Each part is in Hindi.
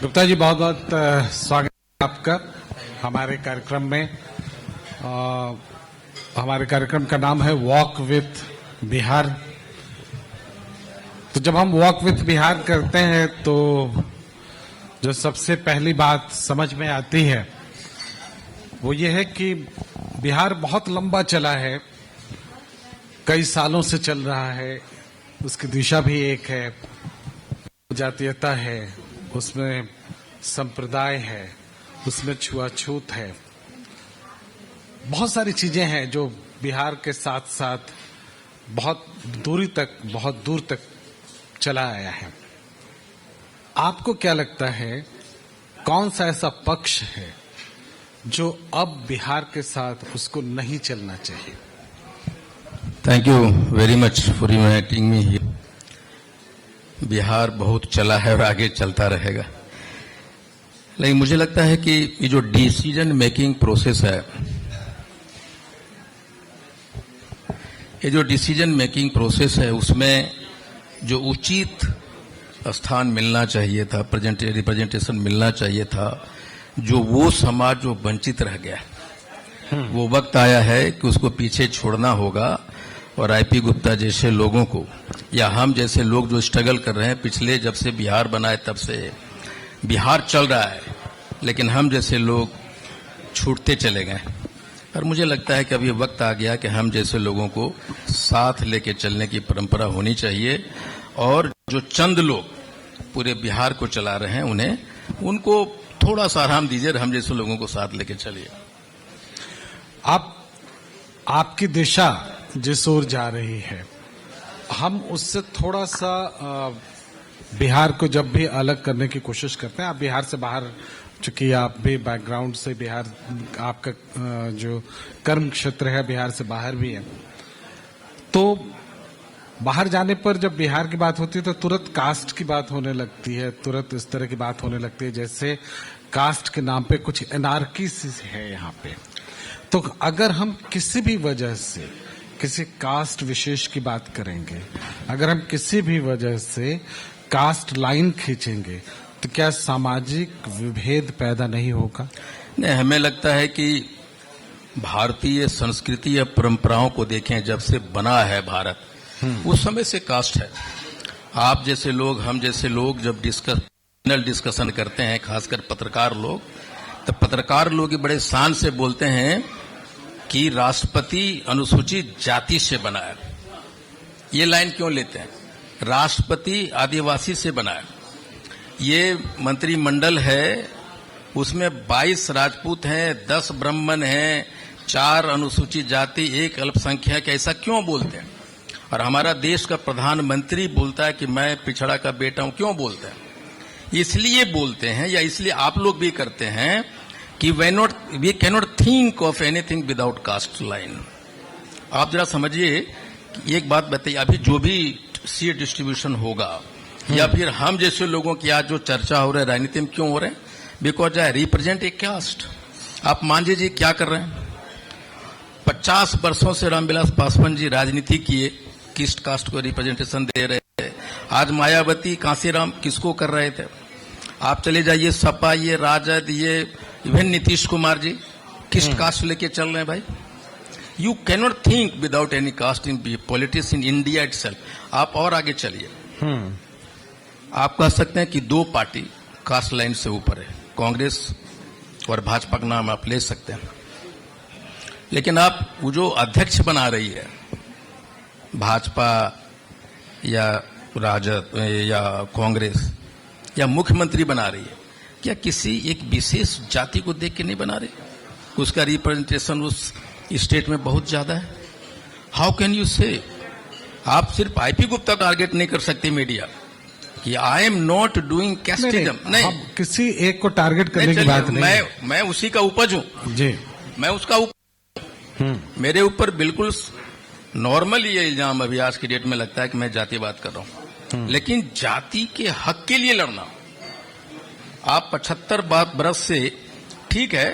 गुप्ता जी, बहुत बहुत स्वागत है आपका हमारे कार्यक्रम में। हमारे कार्यक्रम का नाम है वॉक विथ बिहार। तो जब हम वॉक विथ बिहार करते हैं तो जो सबसे पहली बात समझ में आती है वो ये है कि बिहार बहुत लंबा चला है, कई सालों से चल रहा है। उसकी दिशा भी एक है, जातीयता है, उसमें संप्रदाय है, उसमें छुआछूत है, बहुत सारी चीजें हैं जो बिहार के साथ साथ बहुत दूर तक चला आया है। आपको क्या लगता है, कौन सा ऐसा पक्ष है जो अब बिहार के साथ उसको नहीं चलना चाहिए? Thank you very much for inviting me here. Bihar बहुत चला है और आगे चलता रहेगा, लेकिन मुझे लगता है कि ये जो डिसीजन मेकिंग प्रोसेस है, ये जो डिसीजन मेकिंग प्रोसेस है उसमें जो उचित स्थान मिलना चाहिए था, रिप्रेजेंटेशन मिलना चाहिए था, जो वो समाज जो वंचित रह गया, वो वक्त आया है कि उसको पीछे छोड़ना होगा। और आईपी गुप्ता जैसे लोगों को, या हम जैसे लोग जो स्ट्रगल कर रहे हैं पिछले, जब से बिहार बना है तब से बिहार चल रहा है, लेकिन हम जैसे लोग छूटते चले गए। और मुझे लगता है कि अब ये वक्त आ गया कि हम जैसे लोगों को साथ लेके चलने की परंपरा होनी चाहिए। और जो चंद लोग पूरे बिहार को चला रहे हैं उनको थोड़ा सा आराम दीजिए, हम जैसे लोगों को साथ लेके चलिए। आपकी दिशा जिस ओर जा रही है, हम उससे थोड़ा सा बिहार को जब भी अलग करने की कोशिश करते हैं। आप बिहार से बाहर, चूंकि आप भी बैकग्राउंड से बिहार, आपका जो कर्म क्षेत्र है बिहार से बाहर भी है, तो बाहर जाने पर जब बिहार की बात होती है तो तुरंत कास्ट की बात होने लगती है, तुरंत इस तरह की बात होने लगती है जैसे कास्ट के नाम पे कुछ एनार्की सी है यहाँ पे। तो अगर हम किसी भी वजह से किसी कास्ट विशेष की बात करेंगे, अगर हम किसी भी वजह से कास्ट लाइन खींचेंगे, तो क्या सामाजिक विभेद पैदा नहीं होगा? नहीं, हमें लगता है कि भारतीय संस्कृति या परंपराओं को देखें, जब से बना है भारत, उस समय से कास्ट है। आप जैसे लोग, हम जैसे लोग जब डिस्कशन करते हैं, खासकर पत्रकार लोग, तो पत्रकार लोग बड़े शान से बोलते हैं कि राष्ट्रपति अनुसूचित जाति से बना है। ये लाइन क्यों लेते हैं? राष्ट्रपति आदिवासी से बना है। ये मंत्रिमंडल है, उसमें 22 राजपूत हैं, 10 ब्राह्मण हैं, 4 अनुसूचित जाति, 1 अल्पसंख्यक। ऐसा क्यों बोलते हैं? और हमारा देश का प्रधानमंत्री बोलता है कि मैं पिछड़ा का बेटा हूं। क्यों बोलते हैं? इसलिए बोलते हैं, या इसलिए आप लोग भी करते हैं कि we cannot think of anything without caste line. आप जरा समझिए, एक बात बताइए, अभी जो भी सीट डिस्ट्रीब्यूशन होगा, या फिर हम जैसे लोगों की आज जो चर्चा हो रहा है राजनीति में, क्यों हो रहे हैं? Because I represent a caste. आप मान लीजिए क्या कर रहे हैं, 50 वर्षों से रामविलास पासवान जी राजनीति किए, किस कास्ट को रिप्रेजेंटेशन दे रहे थे। आज मायावती, कांसीराम किसको कर रहे थे? आप चले जाइए सपा, ये राजद, ये इवन नीतीश कुमार जी किस कास्ट लेके चल रहे हैं भाई? You cannot think without any caste in politics in India itself. आप और आगे चलिए, आप कह सकते हैं कि 2 पार्टी कास्ट लाइन से ऊपर है, कांग्रेस और भाजपा का नाम आप ले सकते हैं। लेकिन आप वो जो अध्यक्ष बना रही है भाजपा या राजद या कांग्रेस, या मुख्यमंत्री बना रही है, क्या किसी एक विशेष जाति को देख के नहीं बना रही? उसका रिप्रेजेंटेशन उस स्टेट में बहुत ज्यादा है। हाउ कैन यू से? आप सिर्फ आईपी गुप्ता टारगेट नहीं कर सकते मीडिया कि आई एम नॉट डूइंग कैस्टिज्म। नहीं, किसी एक को टारगेट करने की बात नहीं। मैं उसी का उपज हूं जी, मैं उसका मेरे ऊपर बिल्कुल नॉर्मल ये इल्जाम अभी आज की डेट में लगता है कि मैं जातिवाद कर रहा हूं। लेकिन जाति के हक के लिए लड़ना, आप 75 बरस से, ठीक है,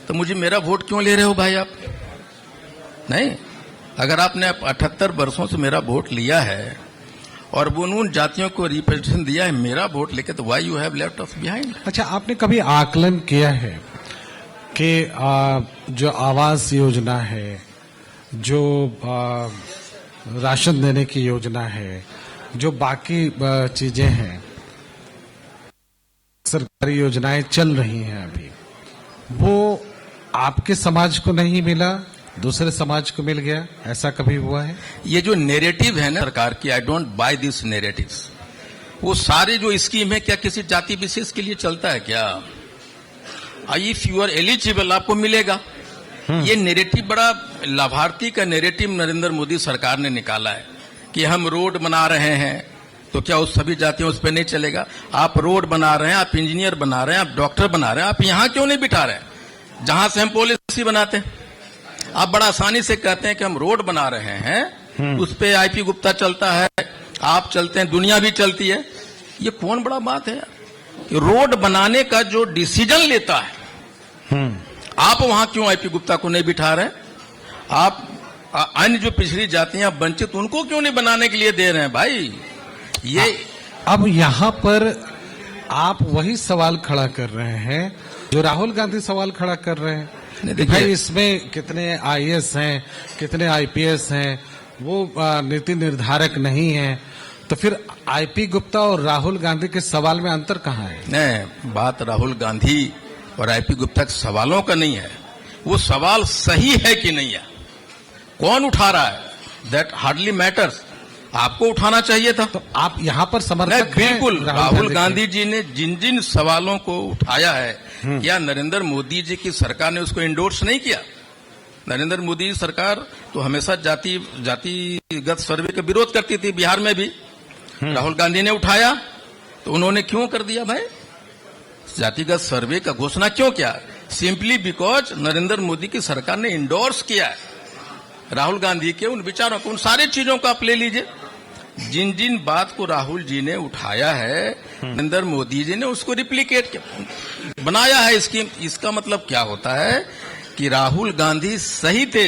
तो मुझे मेरा वोट क्यों ले रहे हो भाई आप? नहीं, अगर आपने 78 वर्षों से मेरा वोट लिया है और वो उन जातियों को रिप्रेजेंटेशन दिया है मेरा वोट लेके, तो why you have left us behind. अच्छा, आपने कभी आकलन किया है कि जो आवास योजना है, जो राशन देने की योजना है, जो बाकी चीजें हैं, सरकारी योजनाएं चल रही हैं अभी, वो आपके समाज को नहीं मिला, दूसरे समाज को मिल गया, ऐसा कभी हुआ है? ये जो नेरेटिव है ना सरकार की, I don't by this narratives. वो सारे जो स्कीम है क्या किसी जाति विशेष के लिए चलता है क्या? इफ यू आर एलिजिबल आपको मिलेगा। ये नेरेटिव बड़ा लाभार्थी का नेरेटिव नरेंद्र मोदी सरकार ने निकाला है कि हम रोड बना रहे हैं, तो क्या उस सभी जातियों उस पर नहीं चलेगा? आप रोड बना रहे हैं, आप इंजीनियर बना रहे हैं, आप डॉक्टर बना रहे हैं, आप यहां क्यों नहीं बिठा रहे हैं जहां से हम पॉलिसी बनाते हैं? आप बड़ा आसानी से कहते हैं कि हम रोड बना रहे हैं, उस पे आईपी गुप्ता चलता है, आप चलते हैं, दुनिया भी चलती है। ये कौन बड़ा बात है यार? रोड बनाने का जो डिसीजन लेता है, आप वहां क्यों आईपी गुप्ता को नहीं बिठा रहे? आप अन्य जो पिछड़ी जातियां वंचित उनको क्यों नहीं बनाने के लिए दे रहे हैं भाई? ये अब यहां पर आप वही सवाल खड़ा कर रहे हैं जो राहुल गांधी सवाल खड़ा कर रहे हैं। भाई इसमें कितने आईएएस हैं, कितने आईपीएस हैं, वो नीति निर्धारक नहीं है, तो फिर आईपी गुप्ता और राहुल गांधी के सवाल में अंतर कहाँ है? नहीं, बात राहुल गांधी और आईपी गुप्ता के सवालों का नहीं है, वो सवाल सही है कि नहीं है, कौन उठा रहा है, दैट हार्डली मैटर्स। आपको उठाना चाहिए था। तो आप यहाँ पर समर्थक हैं बिल्कुल। राहुल गांधी जी ने जिन जिन सवालों को उठाया है, क्या नरेंद्र मोदी जी की सरकार ने उसको इंडोर्स नहीं किया? नरेंद्र मोदी जी सरकार तो हमेशा जातिगत सर्वे का विरोध करती थी, बिहार में भी राहुल गांधी ने उठाया, तो उन्होंने क्यों कर दिया भाई? जातिगत सर्वे का घोषणा क्यों किया? सिंपली बिकॉज नरेंद्र मोदी की सरकार ने इंडोर्स किया है राहुल गांधी के उन विचारों को, उन सारी चीजों को आप ले लीजिए। जिन जिन बात को राहुल जी ने उठाया है, नरेंद्र मोदी जी ने उसको रिप्लिकेट किया, बनाया है स्कीम। इसका मतलब क्या होता है कि राहुल गांधी सही थे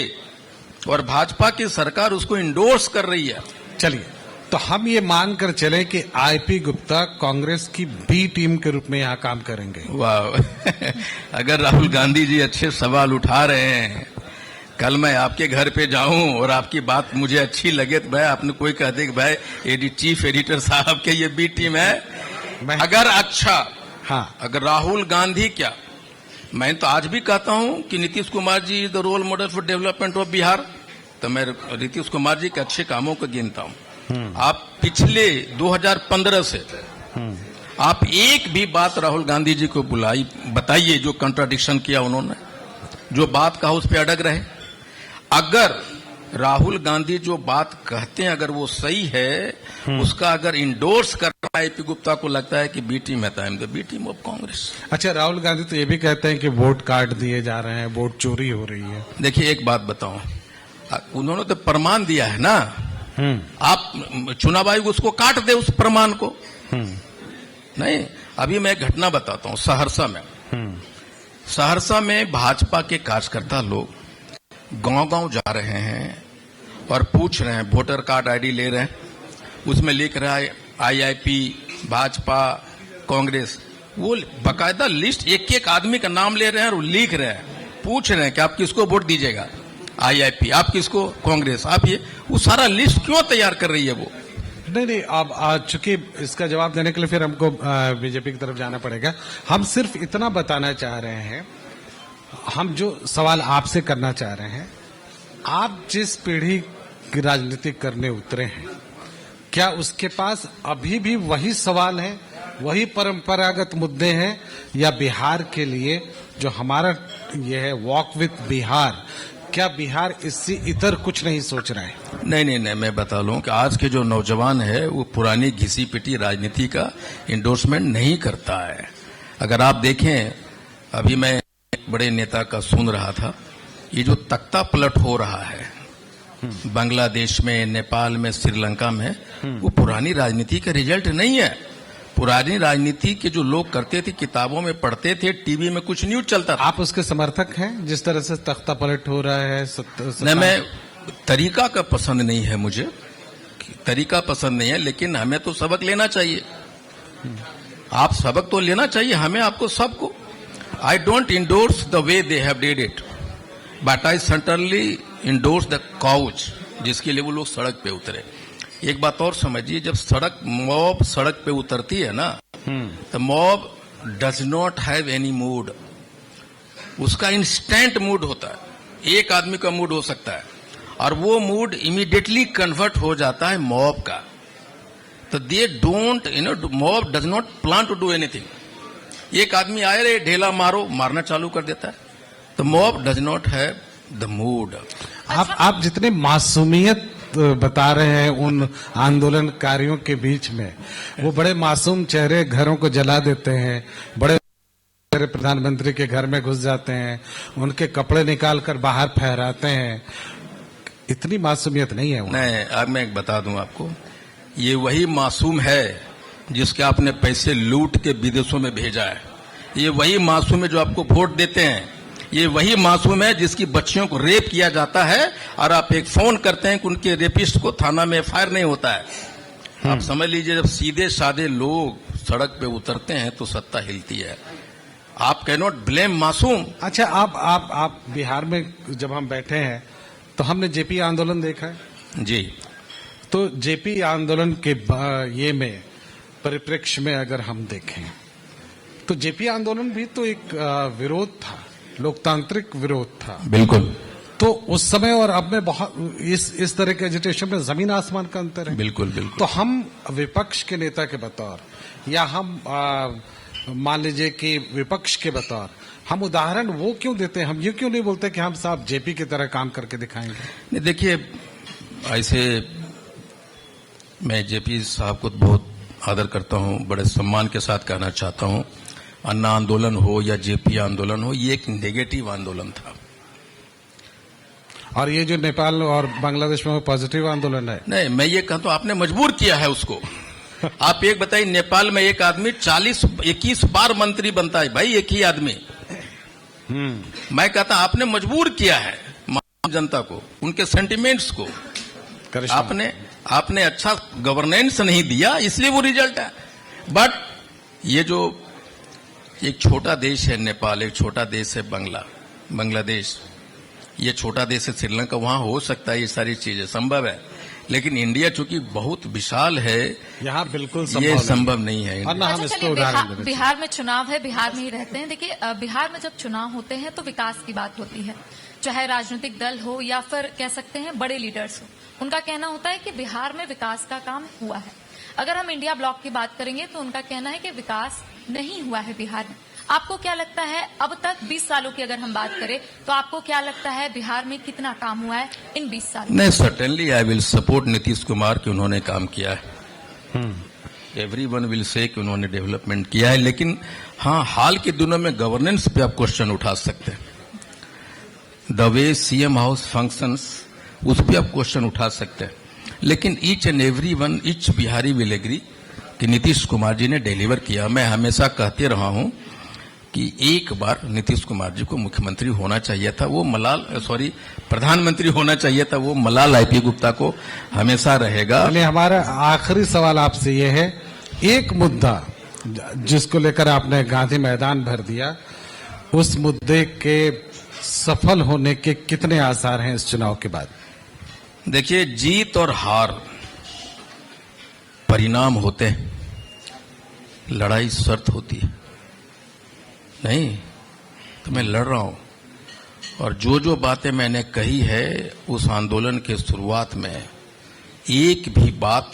और भाजपा की सरकार उसको इंडोर्स कर रही है। चलिए, तो हम ये मानकर चले कि आईपी गुप्ता कांग्रेस की बी टीम के रूप में यहाँ काम करेंगे। वाह अगर राहुल गांधी जी अच्छे सवाल उठा रहे हैं, कल मैं आपके घर पे जाऊं और आपकी बात मुझे अच्छी लगे, तो भाई आपने कोई कह दे कि भाई चीफ एडिटर साहब के ये बी टीम है, अगर अच्छा, हाँ, अगर राहुल गांधी क्या, मैं तो आज भी कहता हूं कि Nitish Kumar ji is the role model for development of Bihar, तो मैं नीतीश कुमार जी के अच्छे कामों को गिनता हूं। आप पिछले 2015 से आप एक भी बात राहुल गांधी जी को बताइए जो कंट्राडिक्शन किया उन्होंने, जो बात कहा उस पर अड़ग रहे। अगर राहुल गांधी जो बात कहते हैं अगर वो सही है, उसका अगर इंडोर्स करना आईपी गुप्ता को लगता है कि बी टीम है, तो I am the B team of Congress. अच्छा, राहुल गांधी तो ये भी कहते हैं कि वोट काट दिए जा रहे हैं, वोट चोरी हो रही है। देखिए एक बात बताऊं, उन्होंने तो प्रमाण दिया है ना, आप चुनाव आयोग उसको काट दे उस प्रमाण को। नहीं, अभी मैं एक घटना बताता हूं। सहरसा में भाजपा के कार्यकर्ता लोग गांव-गांव जा रहे हैं और पूछ रहे हैं, वोटर कार्ड आईडी ले रहे हैं, उसमें लिख रहा है आईआईपी, भाजपा, कांग्रेस, वो बकायदा लिस्ट एक एक आदमी का नाम ले रहे हैं और लिख रहे हैं, पूछ रहे हैं कि आप किसको वोट दीजिएगा, आईआईपी, आप किसको, कांग्रेस, आप ये, वो सारा लिस्ट क्यों तैयार कर रही है वो? नहीं, अब चूंकि इसका जवाब देने के लिए फिर हमको बीजेपी की तरफ जाना पड़ेगा। हम सिर्फ इतना बताना चाह रहे हैं, हम जो सवाल आपसे करना चाह रहे हैं, आप जिस पीढ़ी की राजनीति करने उतरे हैं, क्या उसके पास अभी भी वही सवाल है, वही परंपरागत मुद्दे हैं, या बिहार के लिए जो हमारा ये है वॉक विथ बिहार, क्या बिहार इससे इतर कुछ नहीं सोच रहा है? नहीं, मैं बता लूं कि आज के जो नौजवान है वो पुरानी घिसी पिटी राजनीति का इंडोर्समेंट नहीं करता है। अगर आप देखें, अभी मैं बड़े नेता का सुन रहा था, ये जो तख्ता पलट हो रहा है बांग्लादेश में, नेपाल में, श्रीलंका में, वो पुरानी राजनीति का रिजल्ट नहीं है। पुरानी राजनीति के जो लोग करते थे, किताबों में पढ़ते थे, टीवी में कुछ न्यूज चलता था। आप उसके समर्थक हैं जिस तरह से तख्ता पलट हो रहा है? नहीं, मैं तरीका का पसंद नहीं है मुझे तरीका पसंद नहीं है, लेकिन हमें तो सबक लेना चाहिए। आप सबक तो लेना चाहिए हमें, आपको, सबको। I don't endorse the way they have did it, but I certainly endorse the couch, जिसके लिए वो लोग सड़क पे उतरे। एक बात और समझिए, जब मॉब सड़क पे उतरती है ना, तो mob does not have any mood, उसका इंस्टेंट मूड होता है। एक आदमी का मूड हो सकता है और वो मूड इमीडिएटली कन्वर्ट हो जाता है मॉब का। तो they don't, mob does not plan to do anything. एक आदमी आए रे ढेला मारो, मारना चालू कर देता है। तो mob does not have the mood. आप जितने मासूमियत बता रहे हैं उन आंदोलनकारियों के बीच में, वो बड़े मासूम चेहरे घरों को जला देते हैं, बड़े प्रधानमंत्री के घर में घुस जाते हैं, उनके कपड़े निकाल कर बाहर फहराते हैं, इतनी मासूमियत नहीं है। नहीं, अब मैं एक बता दूं आपको, ये वही मासूम है जिसके आपने पैसे लूट के विदेशों में भेजा है। ये वही मासूम है जो आपको वोट देते हैं। ये वही मासूम है जिसकी बच्चियों को रेप किया जाता है और आप एक फोन करते हैं कि उनके रेपिस्ट को थाना में एफआईआर नहीं होता है। आप समझ लीजिए, जब सीधे साधे लोग सड़क पे उतरते हैं तो सत्ता हिलती है। आप कैन नॉट ब्लेम मासूम। अच्छा, आप बिहार में जब हम बैठे हैं तो हमने जेपी आंदोलन देखा है जी। तो जेपी आंदोलन के ये में परिप्रेक्ष्य में अगर हम देखें तो जेपी आंदोलन भी तो एक विरोध था, लोकतांत्रिक विरोध था। बिल्कुल। तो उस समय और अब में बहुत इस तरह के एजिटेशन में जमीन आसमान का अंतर है। बिल्कुल बिल्कुल। तो हम विपक्ष के नेता के बतौर, या हम मान लीजिए कि विपक्ष के बतौर, हम उदाहरण वो क्यों देते हैं? हम ये क्यों नहीं बोलते कि हम साहब जेपी की तरह काम करके दिखाएंगे? नहीं, देखिए, ऐसे मैं जेपी साहब को बहुत आदर करता हूं, बड़े सम्मान के साथ कहना चाहता हूं, अन्ना आंदोलन हो या जेपी आंदोलन हो, ये एक नेगेटिव आंदोलन था। और ये जो नेपाल और बांग्लादेश में पॉजिटिव आंदोलन है। नहीं, मैं ये कहता हूं आपने मजबूर किया है उसको। आप एक बताइए, नेपाल में एक आदमी 21 बार मंत्री बनता है भाई, एक ही आदमी। मैं कहता आपने मजबूर किया है जनता को, उनके सेंटिमेंट्स को। आपने अच्छा गवर्नेंस नहीं दिया, इसलिए वो रिजल्ट है। बट ये जो एक छोटा देश है नेपाल, एक छोटा देश है बांग्लादेश, ये छोटा देश है श्रीलंका, वहां हो सकता है ये सारी चीजें संभव है, लेकिन इंडिया चूंकि बहुत विशाल है, यहाँ बिल्कुल ये संभव नहीं है। बिहार में चुनाव है, बिहार में ही रहते हैं। देखिए, बिहार में जब चुनाव होते हैं तो विकास की बात होती है, चाहे राजनीतिक दल हो या फिर कह सकते हैं बड़े लीडर्स हो। उनका कहना होता है कि बिहार में विकास का काम हुआ है। अगर हम इंडिया ब्लॉक की बात करेंगे तो उनका कहना है कि विकास नहीं हुआ है बिहार में। आपको क्या लगता है, अब तक 20 सालों की अगर हम बात करें तो आपको क्या लगता है बिहार में कितना काम हुआ है इन 20 सालों? नहीं, certainly I will support Nitish Kumar कि उन्होंने काम किया है। एवरीवन विल से कि उन्होंने डेवलपमेंट किया है, लेकिन हाँ, हाल के दिनों में गवर्नेंस पे आप क्वेश्चन उठा सकते हैं। The way CM house functions, उस पर आप क्वेश्चन उठा सकते हैं, लेकिन each and everyone, each Bihari will agree कि नीतीश कुमार जी ने डिलीवर किया। मैं हमेशा कहते रहा हूं कि एक बार नीतीश कुमार जी को मुख्यमंत्री होना चाहिए था, वो प्रधानमंत्री होना चाहिए था, वो मलाल आईपी गुप्ता को हमेशा रहेगा। हमारा आखिरी सवाल आपसे ये है, एक मुद्दा जिसको लेकर आपने गांधी मैदान भर दिया, उस मुद्दे के सफल होने के कितने आसार हैं इस चुनाव के बाद? देखिए, जीत और हार परिणाम होते हैं, लड़ाई शर्त होती है। नहीं तो मैं लड़ रहा हूं, और जो जो बातें मैंने कही है उस आंदोलन के शुरुआत में, एक भी बात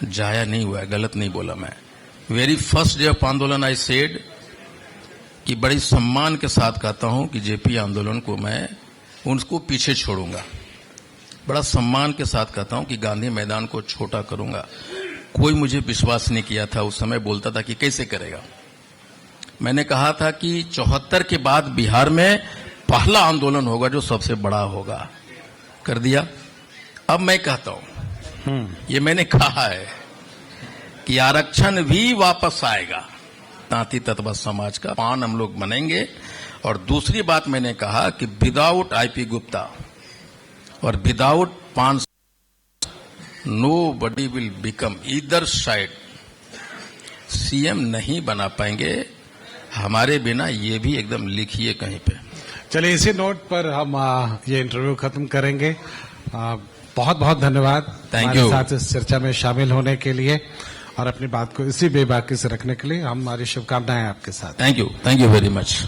जाया नहीं हुआ है, गलत नहीं बोला मैं। वेरी फर्स्ट डे ऑफ आंदोलन आई सेड कि बड़ी सम्मान के साथ कहता हूं कि जेपी आंदोलन को मैं उनको पीछे छोड़ूंगा। बड़ा सम्मान के साथ कहता हूं कि गांधी मैदान को छोटा करूंगा। कोई मुझे विश्वास नहीं किया था, उस समय बोलता था कि कैसे करेगा। मैंने कहा था कि 74 के बाद बिहार में पहला आंदोलन होगा जो सबसे बड़ा होगा, कर दिया। अब मैं कहता हूं, ये मैंने कहा है कि आरक्षण भी वापस आएगा, तांती तत्व समाज का पान हम लोग बनेंगे। और दूसरी बात मैंने कहा कि विदाउट आईपी गुप्ता और विदाउट पान nobody will become either side CM नहीं बना पाएंगे हमारे बिना, ये भी एकदम लिखिए कहीं पे। चलिए इसी नोट पर हम ये इंटरव्यू खत्म करेंगे। बहुत बहुत धन्यवाद Thank हमारे you. साथ इस चर्चा में शामिल होने के लिए और अपनी बात को इसी बेबाकी से रखने के लिए। हमारी शुभकामनाएं आपके साथ। Thank you very much.